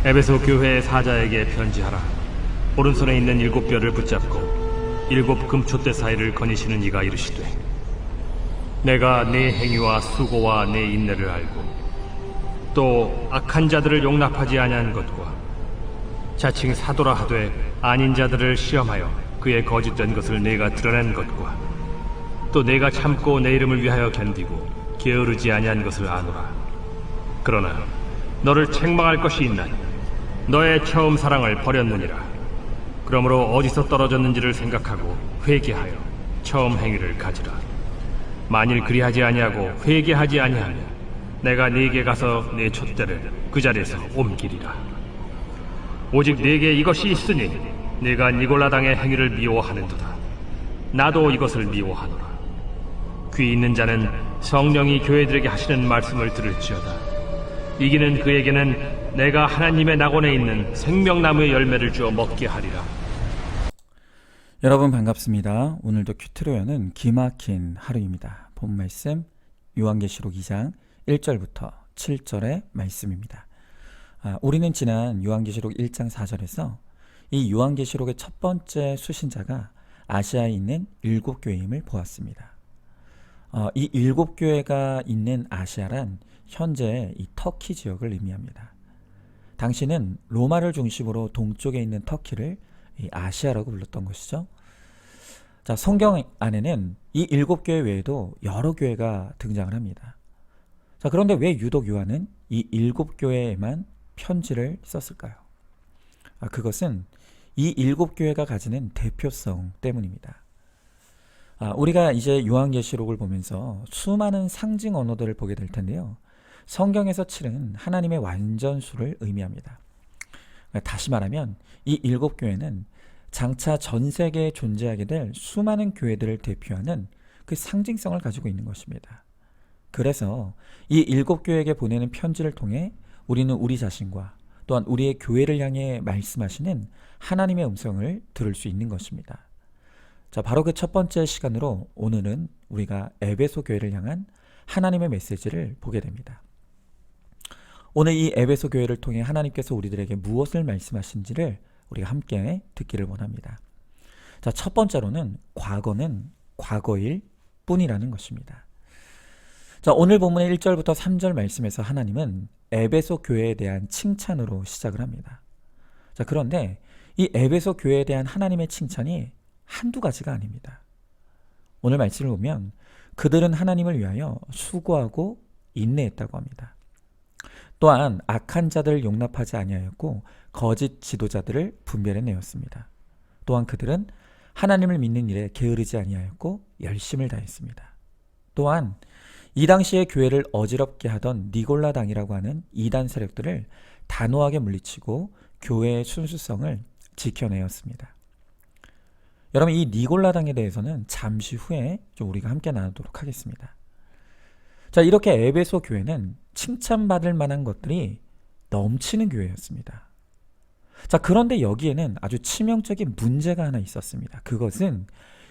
에베소 교회의 사자에게 편지하라. 오른손에 있는 7뼈를 붙잡고 7 금촛대 사이를 거니시는 이가 이르시되, 내가 네 행위와 수고와 네 인내를 알고 또 악한 자들을 용납하지 아니한 것과 자칭 사도라 하되 아닌 자들을 시험하여 그의 거짓된 것을 내가 드러낸 것과 또 내가 참고 내 이름을 위하여 견디고 게으르지 아니한 것을 아노라. 그러나 너를 책망할 것이 있나니 너의 처음 사랑을 버렸느니라. 그러므로 어디서 떨어졌는지를 생각하고 회개하여 처음 행위를 가지라. 만일 그리하지 아니하고 회개하지 아니하면 내가 네게 가서 네 촛대를 그 자리에서 옮기리라. 오직 네게 이것이 있으니 네가 니골라 당의 행위를 미워하는도다. 나도 이것을 미워하노라. 귀 있는 자는 성령이 교회들에게 하시는 말씀을 들을지어다. 이기는 그에게는 내가 하나님의 낙원에 있는 생명나무의 열매를 주어 먹게 하리라. 여러분 반갑습니다. 오늘도 큐트로연은 기막힌 하루입니다. 본 말씀 요한계시록 2장 1절부터 7절의 말씀입니다. 우리는 지난 요한계시록 1장 4절에서 이 요한계시록의 첫 번째 수신자가 아시아에 있는 7교회임을 보았습니다. 이 7교회가 있는 아시아란 현재 이 터키 지역을 의미합니다. 당시는 로마를 중심으로 동쪽에 있는 터키를 이 아시아라고 불렀던 것이죠. 자, 성경 안에는 이 7교회 외에도 여러 교회가 등장을 합니다. 자, 그런데 왜 유독 요한은 이 7교회에만 편지를 썼을까요? 그것은 이 7교회가 가지는 대표성 때문입니다. 우리가 이제 요한계시록을 보면서 수많은 상징 언어들을 보게 될 텐데요. 성경에서 7은 하나님의 완전수를 의미합니다. 다시 말하면 이 7교회는 장차 전 세계에 존재하게 될 수많은 교회들을 대표하는 그 상징성을 가지고 있는 것입니다. 그래서 이 7교회에게 보내는 편지를 통해 우리는 우리 자신과 또한 우리의 교회를 향해 말씀하시는 하나님의 음성을 들을 수 있는 것입니다. 자, 바로 그 첫 번째 시간으로 오늘은 우리가 에베소 교회를 향한 하나님의 메시지를 보게 됩니다. 오늘 이 에베소 교회를 통해 하나님께서 우리들에게 무엇을 말씀하신지를 우리가 함께 듣기를 원합니다. 자, 첫 번째로는 과거는 과거일 뿐이라는 것입니다. 자, 오늘 본문의 1절부터 3절 말씀에서 하나님은 에베소 교회에 대한 칭찬으로 시작을 합니다. 자, 그런데 이 에베소 교회에 대한 하나님의 칭찬이 한두 가지가 아닙니다. 오늘 말씀을 보면 그들은 하나님을 위하여 수고하고 인내했다고 합니다. 또한 악한 자들을 용납하지 아니하였고 거짓 지도자들을 분별해내었습니다. 또한 그들은 하나님을 믿는 일에 게으르지 아니하였고 열심을 다했습니다. 또한 이 당시의 교회를 어지럽게 하던 니골라 당이라고 하는 이단 세력들을 단호하게 물리치고 교회의 순수성을 지켜내었습니다. 여러분, 이 니골라 당에 대해서는 잠시 후에 좀 우리가 함께 나누도록 하겠습니다. 자, 이렇게 에베소 교회는 칭찬받을 만한 것들이 넘치는 교회였습니다. 자, 그런데 여기에는 아주 치명적인 문제가 하나 있었습니다. 그것은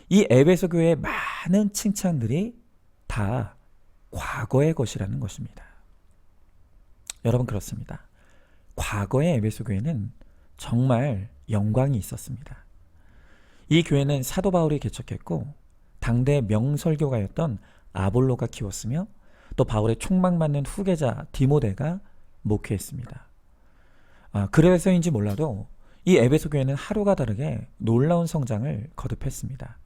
이 에베소 교회의 많은 칭찬들이 다 과거의 것이라는 것입니다. 여러분, 그렇습니다. 과거의 에베소 교회는 정말 영광이 있었습니다. 이 교회는 사도 바울이 개척했고 당대 명설교가였던 아볼로가 키웠으며 또 바울의 총망받는 후계자 디모데가 목회했습니다. 그래서인지 몰라도 이 에베소 교회는 하루가 다르게 놀라운 성장을 거듭했습니다.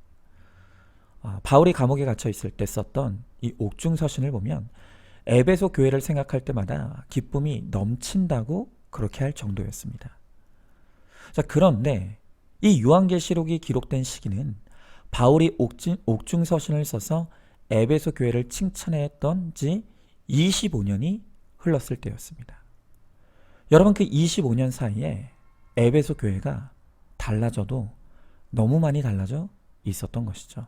바울이 감옥에 갇혀 있을 때 썼던 이 옥중서신을 보면 에베소 교회를 생각할 때마다 기쁨이 넘친다고 그렇게 할 정도였습니다. 자, 그런데 이 요한계시록이 기록된 시기는 바울이 옥중서신을 써서 에베소 교회를 칭찬했던 지 25년이 흘렀을 때였습니다. 여러분, 그 25년 사이에 에베소 교회가 달라져도 너무 많이 달라져 있었던 것이죠.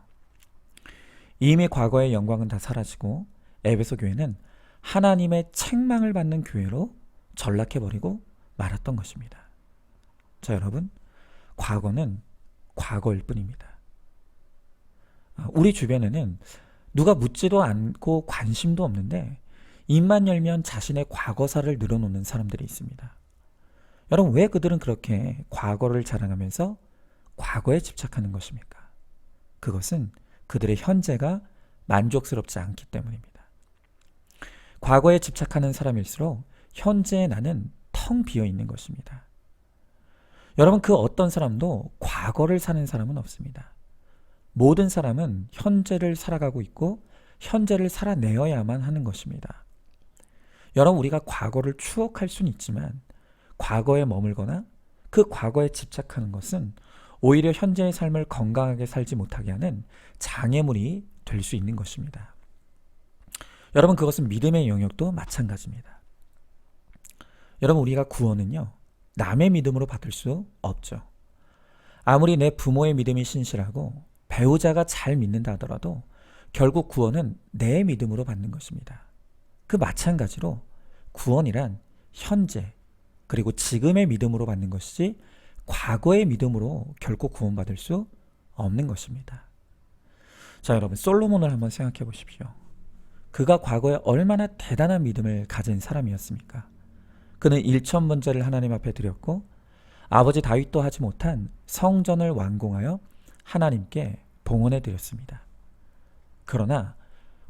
이미 과거의 영광은 다 사라지고 에베소 교회는 하나님의 책망을 받는 교회로 전락해버리고 말았던 것입니다. 자, 여러분, 과거는 과거일 뿐입니다. 우리 주변에는 누가 묻지도 않고 관심도 없는데 입만 열면 자신의 과거사를 늘어놓는 사람들이 있습니다. 여러분, 왜 그들은 그렇게 과거를 자랑하면서 과거에 집착하는 것입니까? 그것은 그들의 현재가 만족스럽지 않기 때문입니다. 과거에 집착하는 사람일수록 현재의 나는 텅 비어 있는 것입니다. 여러분, 그 어떤 사람도 과거를 사는 사람은 없습니다. 모든 사람은 현재를 살아가고 있고 현재를 살아내어야만 하는 것입니다. 여러분, 우리가 과거를 추억할 수는 있지만 과거에 머물거나 그 과거에 집착하는 것은 오히려 현재의 삶을 건강하게 살지 못하게 하는 장애물이 될 수 있는 것입니다. 여러분, 그것은 믿음의 영역도 마찬가지입니다. 여러분, 우리가 구원은요, 남의 믿음으로 받을 수 없죠. 아무리 내 부모의 믿음이 신실하고 배우자가 잘 믿는다 하더라도 결국 구원은 내 믿음으로 받는 것입니다. 그 마찬가지로 구원이란 현재 그리고 지금의 믿음으로 받는 것이지 과거의 믿음으로 결코 구원받을 수 없는 것입니다. 자, 여러분, 솔로몬을 한번 생각해 보십시오. 그가 과거에 얼마나 대단한 믿음을 가진 사람이었습니까? 그는 1,000번제를 하나님 앞에 드렸고 아버지 다윗도 하지 못한 성전을 완공하여 하나님께 봉헌해 드렸습니다. 그러나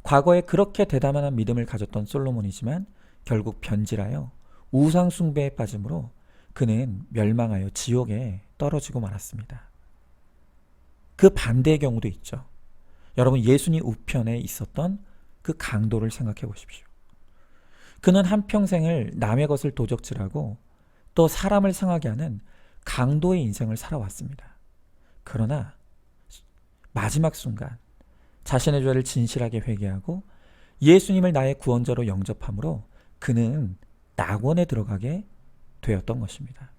과거에 그렇게 대단한 믿음을 가졌던 솔로몬이지만 결국 변질하여 우상 숭배에 빠짐으로 그는 멸망하여 지옥에 떨어지고 말았습니다. 그 반대의 경우도 있죠. 여러분, 예수님 우편에 있었던 그 강도를 생각해 보십시오. 그는 한평생을 남의 것을 도적질하고 또 사람을 상하게 하는 강도의 인생을 살아왔습니다. 그러나 마지막 순간 자신의 죄를 진실하게 회개하고 예수님을 나의 구원자로 영접함으로 그는 낙원에 들어가게 되었던 것입니다.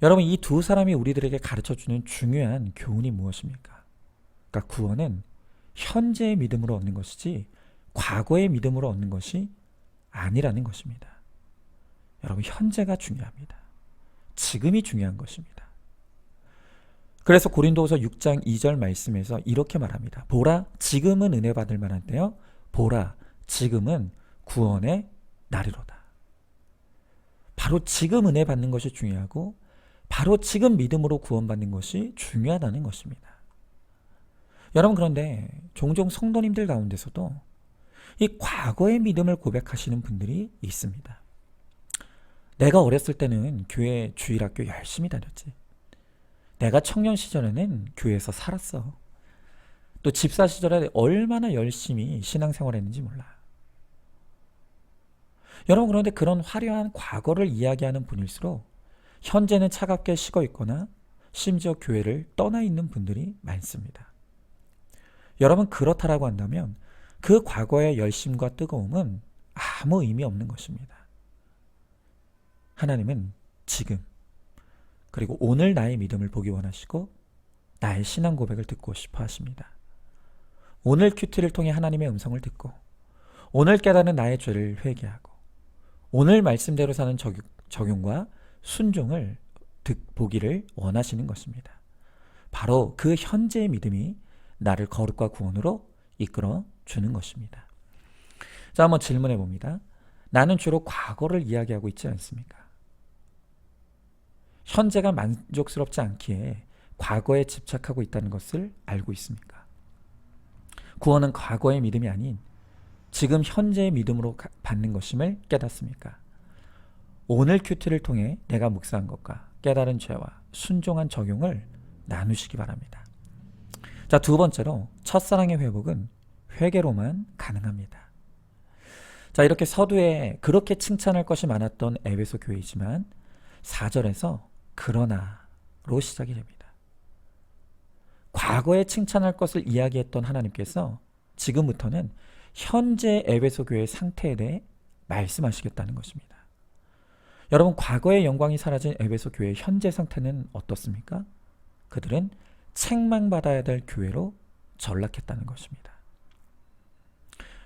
여러분, 이 두 사람이 우리들에게 가르쳐주는 중요한 교훈이 무엇입니까? 그러니까 구원은 현재의 믿음으로 얻는 것이지 과거의 믿음으로 얻는 것이 아니라는 것입니다. 여러분, 현재가 중요합니다. 지금이 중요한 것입니다. 그래서 고린도후서 6장 2절 말씀에서 이렇게 말합니다. 보라, 지금은 은혜 받을 만한 때요. 보라, 지금은 구원의 날이로다. 바로 지금 은혜 받는 것이 중요하고 바로 지금 믿음으로 구원받는 것이 중요하다는 것입니다. 여러분, 그런데 종종 성도님들 가운데서도 이 과거의 믿음을 고백하시는 분들이 있습니다. 내가 어렸을 때는 교회 주일학교 열심히 다녔지. 내가 청년 시절에는 교회에서 살았어. 또 집사 시절에 얼마나 열심히 신앙생활했는지 몰라. 여러분, 그런데 그런 화려한 과거를 이야기하는 분일수록 현재는 차갑게 식어 있거나 심지어 교회를 떠나 있는 분들이 많습니다. 여러분, 그렇다라고 한다면 그 과거의 열심과 뜨거움은 아무 의미 없는 것입니다. 하나님은 지금 그리고 오늘 나의 믿음을 보기 원하시고 나의 신앙 고백을 듣고 싶어 하십니다. 오늘 큐티를 통해 하나님의 음성을 듣고 오늘 깨닫는 나의 죄를 회개하고 오늘 말씀대로 사는 적용과 순종을 보기를 원하시는 것입니다. 바로 그 현재의 믿음이 나를 거룩과 구원으로 이끌어 주는 것입니다. 자, 한번 질문해 봅니다. 나는 주로 과거를 이야기하고 있지 않습니까? 현재가 만족스럽지 않기에 과거에 집착하고 있다는 것을 알고 있습니까? 구원은 과거의 믿음이 아닌 지금 현재의 믿음으로 받는 것임을 깨닫습니까? 오늘 큐티를 통해 내가 묵상한 것과 깨달은 죄와 순종한 적용을 나누시기 바랍니다. 자, 두 번째로 첫사랑의 회복은 회개로만 가능합니다. 자, 이렇게 서두에 그렇게 칭찬할 것이 많았던 에베소 교회이지만 4절에서 그러나로 시작이 됩니다. 과거에 칭찬할 것을 이야기했던 하나님께서 지금부터는 현재 에베소 교회의 상태에 대해 말씀하시겠다는 것입니다. 여러분, 과거의 영광이 사라진 에베소 교회의 현재 상태는 어떻습니까? 그들은 책망받아야 될 교회로 전락했다는 것입니다.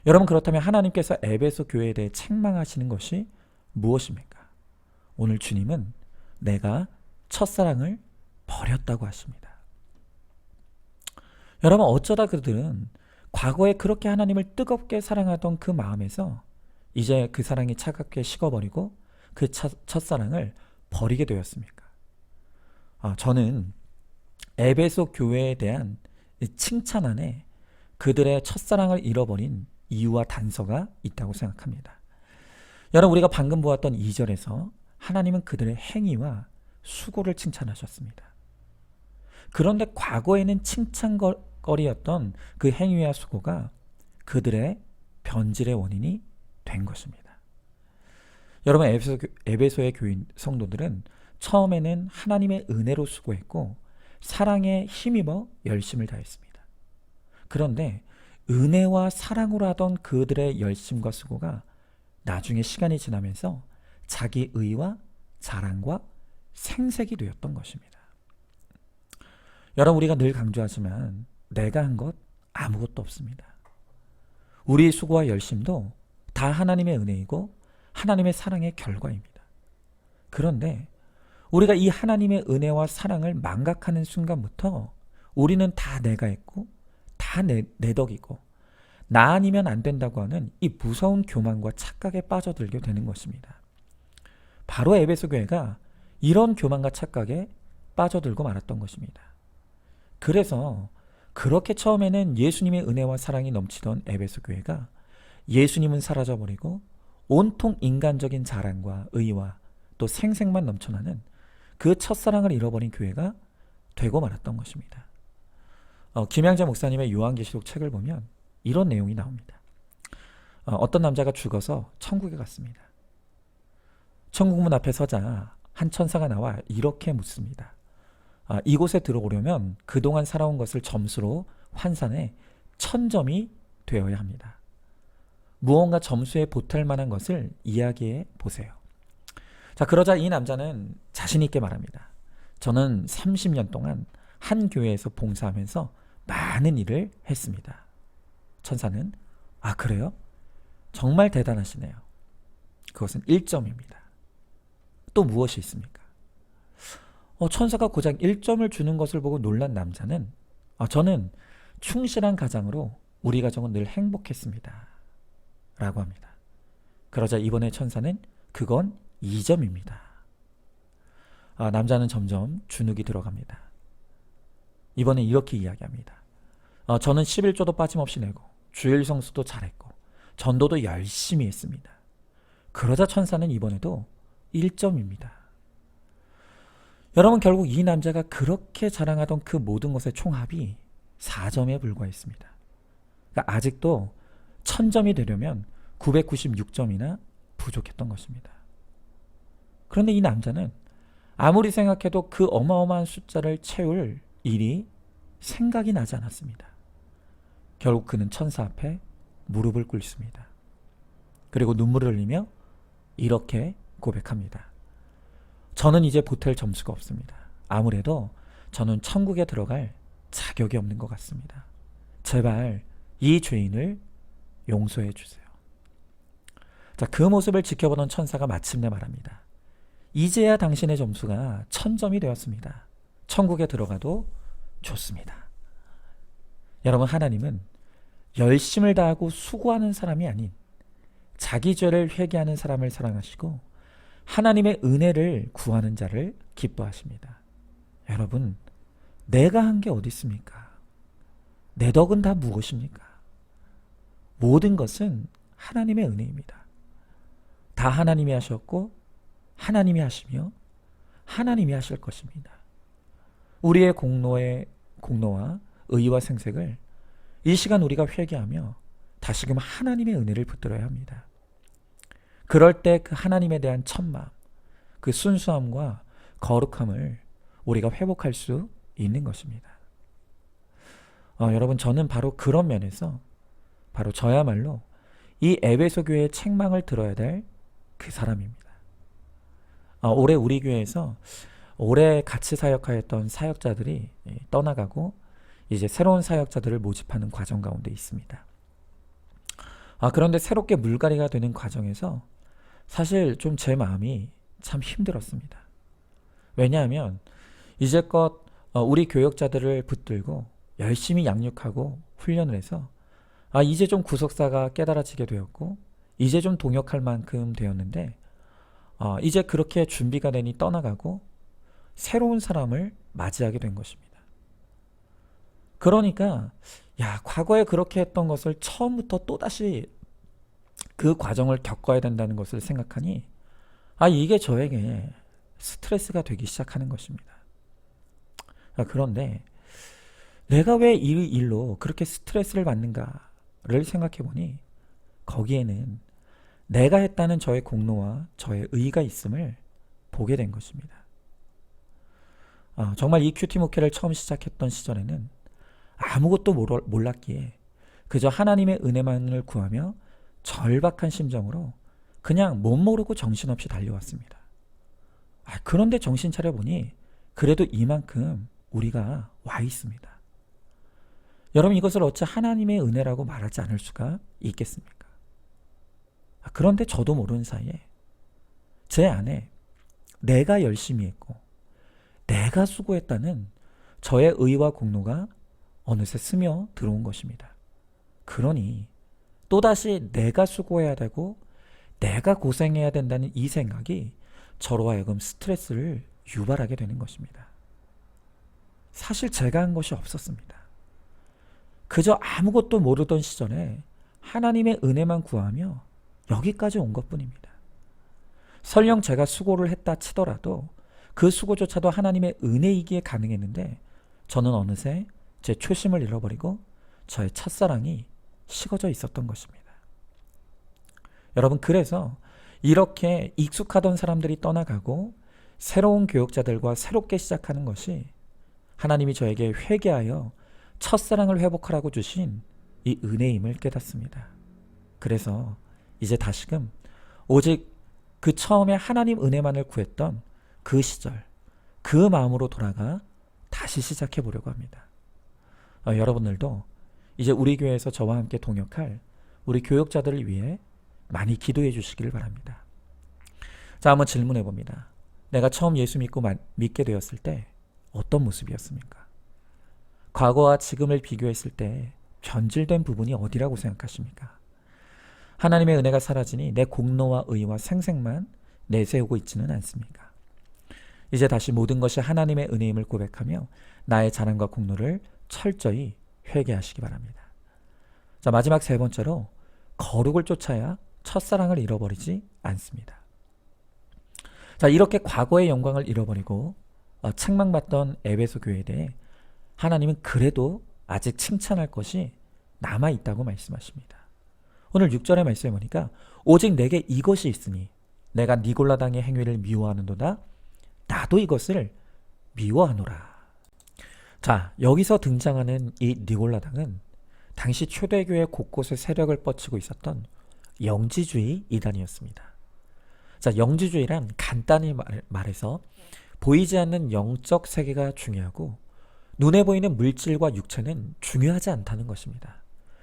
여러분, 그렇다면 하나님께서 에베소 교회에 대해 책망하시는 것이 무엇입니까? 오늘 주님은 내가 첫사랑을 버렸다고 하십니다. 여러분, 어쩌다 그들은 과거에 그렇게 하나님을 뜨겁게 사랑하던 그 마음에서 이제 그 사랑이 차갑게 식어버리고 그 첫사랑을 버리게 되었습니까? 저는 에베소 교회에 대한 칭찬 안에 그들의 첫사랑을 잃어버린 이유와 단서가 있다고 생각합니다. 여러분, 우리가 방금 보았던 2절에서 하나님은 그들의 행위와 수고를 칭찬하셨습니다. 그런데 과거에는 칭찬거리였던 그 행위와 수고가 그들의 변질의 원인이 된 것입니다. 여러분, 에베소의 교인 성도들은 처음에는 하나님의 은혜로 수고했고 사랑에 힘입어 열심을 다했습니다. 그런데 은혜와 사랑으로 하던 그들의 열심과 수고가 나중에 시간이 지나면서 자기 의와 자랑과 생색이 되었던 것입니다. 여러분, 우리가 늘 강조하지만 내가 한 것 아무것도 없습니다. 우리의 수고와 열심도 다 하나님의 은혜이고 하나님의 사랑의 결과입니다. 그런데 우리가 이 하나님의 은혜와 사랑을 망각하는 순간부터 우리는 다 내가 했고 다 내 덕이고 나 아니면 안 된다고 하는 이 무서운 교만과 착각에 빠져들게 되는 것입니다. 바로 에베소 교회가 이런 교만과 착각에 빠져들고 말았던 것입니다. 그래서 그렇게 처음에는 예수님의 은혜와 사랑이 넘치던 에베소 교회가 예수님은 사라져버리고 온통 인간적인 자랑과 의와 또 생색만 넘쳐나는 그 첫사랑을 잃어버린 교회가 되고 말았던 것입니다. 김양재 목사님의 요한계시록 책을 보면 이런 내용이 나옵니다. 어떤 남자가 죽어서 천국에 갔습니다. 천국문 앞에 서자 한 천사가 나와 이렇게 묻습니다. 이곳에 들어오려면 그동안 살아온 것을 점수로 환산해 1000점이 되어야 합니다. 무언가 점수에 보탤 만한 것을 이야기해 보세요. 자, 그러자 이 남자는 자신 있게 말합니다. 저는 30년 동안 한 교회에서 봉사하면서 많은 일을 했습니다. 천사는 그래요? 정말 대단하시네요. 그것은 1점입니다. 또 무엇이 있습니까? 천사가 고작 1점을 주는 것을 보고 놀란 남자는 저는 충실한 가장으로 우리 가정은 늘 행복했습니다. 라고 합니다. 그러자 이번에 천사는 그건 2점입니다. 남자는 점점 주눅이 들어갑니다. 이번에 이렇게 이야기합니다. 저는 11조도 빠짐없이 내고 주일 성수도 잘했고 전도도 열심히 했습니다. 그러자 천사는 이번에도 1점입니다. 여러분, 결국 이 남자가 그렇게 자랑하던 그 모든 것의 총합이 4점에 불과했습니다. 그러니까 아직도 1000점이 되려면 996점이나 부족했던 것입니다. 그런데 이 남자는 아무리 생각해도 그 어마어마한 숫자를 채울 일이 생각이 나지 않았습니다. 결국 그는 천사 앞에 무릎을 꿇습니다. 그리고 눈물을 흘리며 이렇게 고백합니다. 저는 이제 보탤 점수가 없습니다. 아무래도 저는 천국에 들어갈 자격이 없는 것 같습니다. 제발 이 죄인을 용서해 주세요. 자, 그 모습을 지켜보던 천사가 마침내 말합니다. 이제야 당신의 점수가 1000점이 되었습니다. 천국에 들어가도 좋습니다. 여러분, 하나님은 열심을 다하고 수고하는 사람이 아닌 자기 죄를 회개하는 사람을 사랑하시고 하나님의 은혜를 구하는 자를 기뻐하십니다. 여러분, 내가 한 게 어디 있습니까? 내 덕은 다 무엇입니까? 모든 것은 하나님의 은혜입니다. 다 하나님이 하셨고 하나님이 하시며 하나님이 하실 것입니다. 우리의 공로와 의와 생색을 이 시간 우리가 회개하며 다시금 하나님의 은혜를 붙들어야 합니다. 그럴 때 그 하나님에 대한 천마음, 그 순수함과 거룩함을 우리가 회복할 수 있는 것입니다. 여러분, 저는 바로 그런 면에서 바로 저야말로 이 에베소 교회의 책망을 들어야 될 그 사람입니다. 올해 우리 교회에서 오래 같이 사역하였던 사역자들이 떠나가고 이제 새로운 사역자들을 모집하는 과정 가운데 있습니다. 그런데 새롭게 물갈이가 되는 과정에서 사실 좀 제 마음이 참 힘들었습니다. 왜냐하면 이제껏 우리 교역자들을 붙들고 열심히 양육하고 훈련을 해서 이제 좀 구속사가 깨달아지게 되었고 이제 좀 동역할 만큼 되었는데 이제 그렇게 준비가 되니 떠나가고 새로운 사람을 맞이하게 된 것입니다. 그러니까 과거에 그렇게 했던 것을 처음부터 또다시 그 과정을 겪어야 된다는 것을 생각하니 이게 저에게 스트레스가 되기 시작하는 것입니다. 그런데 내가 왜 이 일로 그렇게 스트레스를 받는가를 생각해 보니 거기에는 내가 했다는 저의 공로와 저의 의의가 있음을 보게 된 것입니다. 정말 이 큐티 목회를 처음 시작했던 시절에는 아무것도 몰랐기에 그저 하나님의 은혜만을 구하며 절박한 심정으로 그냥 못 모르고 정신없이 달려왔습니다. 그런데 정신 차려보니 그래도 이만큼 우리가 와 있습니다. 여러분, 이것을 어찌 하나님의 은혜라고 말하지 않을 수가 있겠습니까? 그런데 저도 모르는 사이에 제 안에 내가 열심히 했고 내가 수고했다는 저의 의와 공로가 어느새 스며 들어온 것입니다. 그러니 또다시 내가 수고해야 되고 내가 고생해야 된다는 이 생각이 저로 하여금 스트레스를 유발하게 되는 것입니다. 사실 제가 한 것이 없었습니다. 그저 아무것도 모르던 시절에 하나님의 은혜만 구하며 여기까지 온 것뿐입니다. 설령 제가 수고를 했다 치더라도 그 수고조차도 하나님의 은혜이기에 가능했는데 저는 어느새 제 초심을 잃어버리고 저의 첫사랑이 식어져 있었던 것입니다. 여러분, 그래서 이렇게 익숙하던 사람들이 떠나가고 새로운 교역자들과 새롭게 시작하는 것이 하나님이 저에게 회개하여 첫사랑을 회복하라고 주신 이 은혜임을 깨닫습니다. 그래서 이제 다시금 오직 그 처음에 하나님 은혜만을 구했던 그 시절, 그 마음으로 돌아가 다시 시작해 보려고 합니다. 여러분들도 이제 우리 교회에서 저와 함께 동역할 우리 교역자들을 위해 많이 기도해 주시기를 바랍니다. 자, 한번 질문해 봅니다. 내가 처음 예수 믿게 되었을 때 어떤 모습이었습니까? 과거와 지금을 비교했을 때 변질된 부분이 어디라고 생각하십니까? 하나님의 은혜가 사라지니 내 공로와 의와 생색만 내세우고 있지는 않습니까? 이제 다시 모든 것이 하나님의 은혜임을 고백하며 나의 자랑과 공로를 철저히 회개하시기 바랍니다. 자, 마지막 세 번째로 거룩을 쫓아야 첫사랑을 잃어버리지 않습니다. 자, 이렇게 과거의 영광을 잃어버리고 책망받던 에베소 교회에 대해 하나님은 그래도 아직 칭찬할 것이 남아있다고 말씀하십니다. 오늘 6절의 말씀에 보니까 오직 내게 이것이 있으니 내가 니골라당의 행위를 미워하는도다 나도 이것을 미워하노라. 자, 여기서 등장하는 이 니골라당은 당시 초대교회 곳곳에 세력을 뻗치고 있었던 영지주의 이단이었습니다. 자, 영지주의란 간단히 말해서 보이지 않는 영적 세계가 중요하고 눈에 보이는 물질과 육체는 중요하지 않다는 것입니다.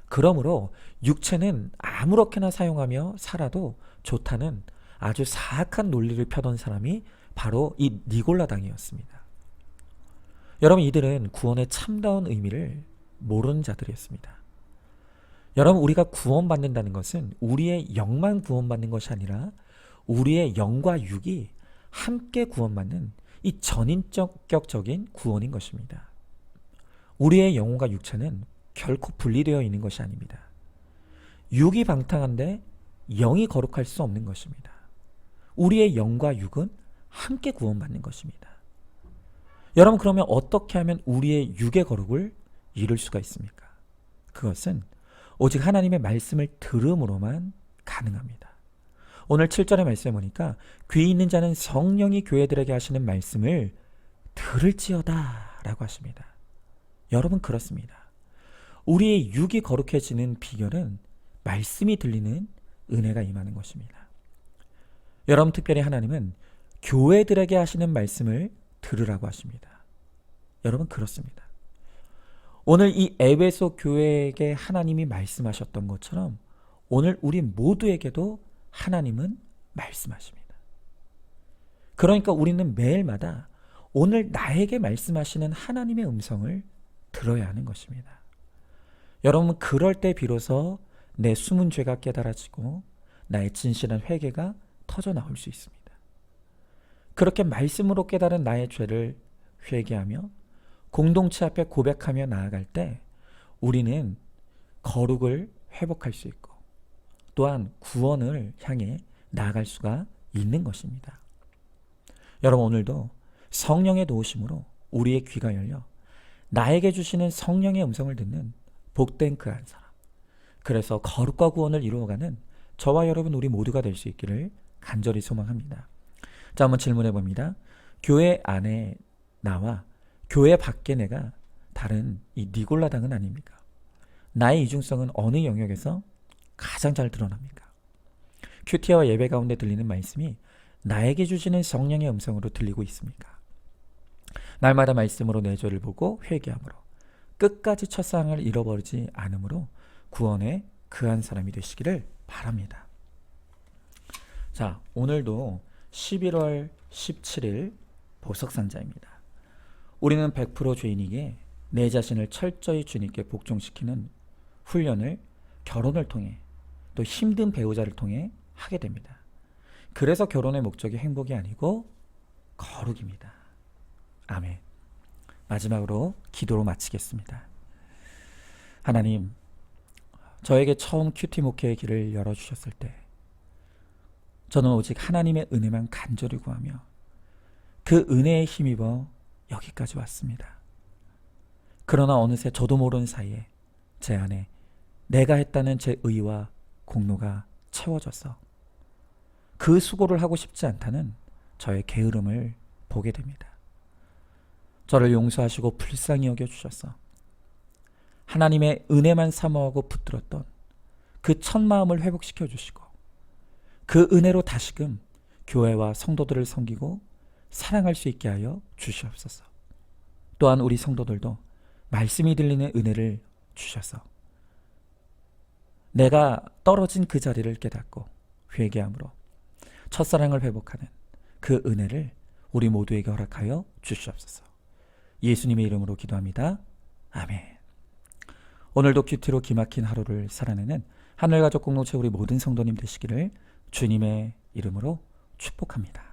그러므로 육체는 아무렇게나 사용하며 살아도 좋다는 아주 사악한 논리를 펴던 사람이 바로 이 니골라당이었습니다. 여러분, 이들은 구원의 참다운 의미를 모르는 자들이었습니다. 여러분, 우리가 구원받는다는 것은 우리의 영만 구원받는 것이 아니라 우리의 영과 육이 함께 구원받는 이 전인격적인 구원인 것입니다. 우리의 영혼과 육체는 결코 분리되어 있는 것이 아닙니다. 육이 방탕한데 영이 거룩할 수 없는 것입니다. 우리의 영과 육은 함께 구원받는 것입니다. 여러분, 그러면 어떻게 하면 우리의 육의 거룩을 이룰 수가 있습니까? 그것은 오직 하나님의 말씀을 들음으로만 가능합니다. 오늘 7절의 말씀에 보니까 귀 있는 자는 성령이 교회들에게 하시는 말씀을 들을지어다 라고 하십니다. 여러분, 그렇습니다. 우리의 육이 거룩해지는 비결은 말씀이 들리는 은혜가 임하는 것입니다. 여러분, 특별히 하나님은 교회들에게 하시는 말씀을 들으라고 하십니다. 여러분, 그렇습니다. 오늘 이 에베소 교회에게 하나님이 말씀하셨던 것처럼 오늘 우리 모두에게도 하나님은 말씀하십니다. 그러니까 우리는 매일마다 오늘 나에게 말씀하시는 하나님의 음성을 들어야 하는 것입니다. 여러분, 그럴 때 비로소 내 숨은 죄가 깨달아지고 나의 진실한 회개가 터져 나올 수 있습니다. 그렇게 말씀으로 깨달은 나의 죄를 회개하며 공동체 앞에 고백하며 나아갈 때 우리는 거룩을 회복할 수 있고 또한 구원을 향해 나아갈 수가 있는 것입니다. 여러분, 오늘도 성령의 도우심으로 우리의 귀가 열려 나에게 주시는 성령의 음성을 듣는 복된 그 한 사람, 그래서 거룩과 구원을 이루어가는 저와 여러분 우리 모두가 될 수 있기를 간절히 소망합니다. 자, 한번 질문해 봅니다. 교회 안에 나와 교회 밖에 내가 다른 이 니골라당은 아닙니까? 나의 이중성은 어느 영역에서 가장 잘 드러납니까? 큐티와 예배 가운데 들리는 말씀이 나에게 주시는 성령의 음성으로 들리고 있습니까? 날마다 말씀으로 내 죄를 보고 회개함으로 끝까지 첫사랑을 잃어버리지 않으므로 구원의 그한 사람이 되시기를 바랍니다. 자, 오늘도 11월 17일 보석산자입니다. 우리는 100% 죄인에게 내 자신을 철저히 주님께 복종시키는 훈련을 결혼을 통해 또 힘든 배우자를 통해 하게 됩니다. 그래서 결혼의 목적이 행복이 아니고 거룩입니다. 아멘. 마지막으로 기도로 마치겠습니다. 하나님, 저에게 처음 큐티 목회의 길을 열어주셨을 때 저는 오직 하나님의 은혜만 간절히 구하며 그 은혜에 힘입어 여기까지 왔습니다. 그러나 어느새 저도 모르는 사이에 제 안에 내가 했다는 제 의와 공로가 채워져서 그 수고를 하고 싶지 않다는 저의 게으름을 보게 됩니다. 저를 용서하시고 불쌍히 여겨주셔서 하나님의 은혜만 사모하고 붙들었던 그 첫 마음을 회복시켜 주시고 그 은혜로 다시금 교회와 성도들을 섬기고 사랑할 수 있게 하여 주시옵소서. 또한 우리 성도들도 말씀이 들리는 은혜를 주셔서 내가 떨어진 그 자리를 깨닫고 회개함으로 첫사랑을 회복하는 그 은혜를 우리 모두에게 허락하여 주시옵소서. 예수님의 이름으로 기도합니다. 아멘. 오늘도 큐티로 기막힌 하루를 살아내는 하늘가족 공동체 우리 모든 성도님 되시기를 주님의 이름으로 축복합니다.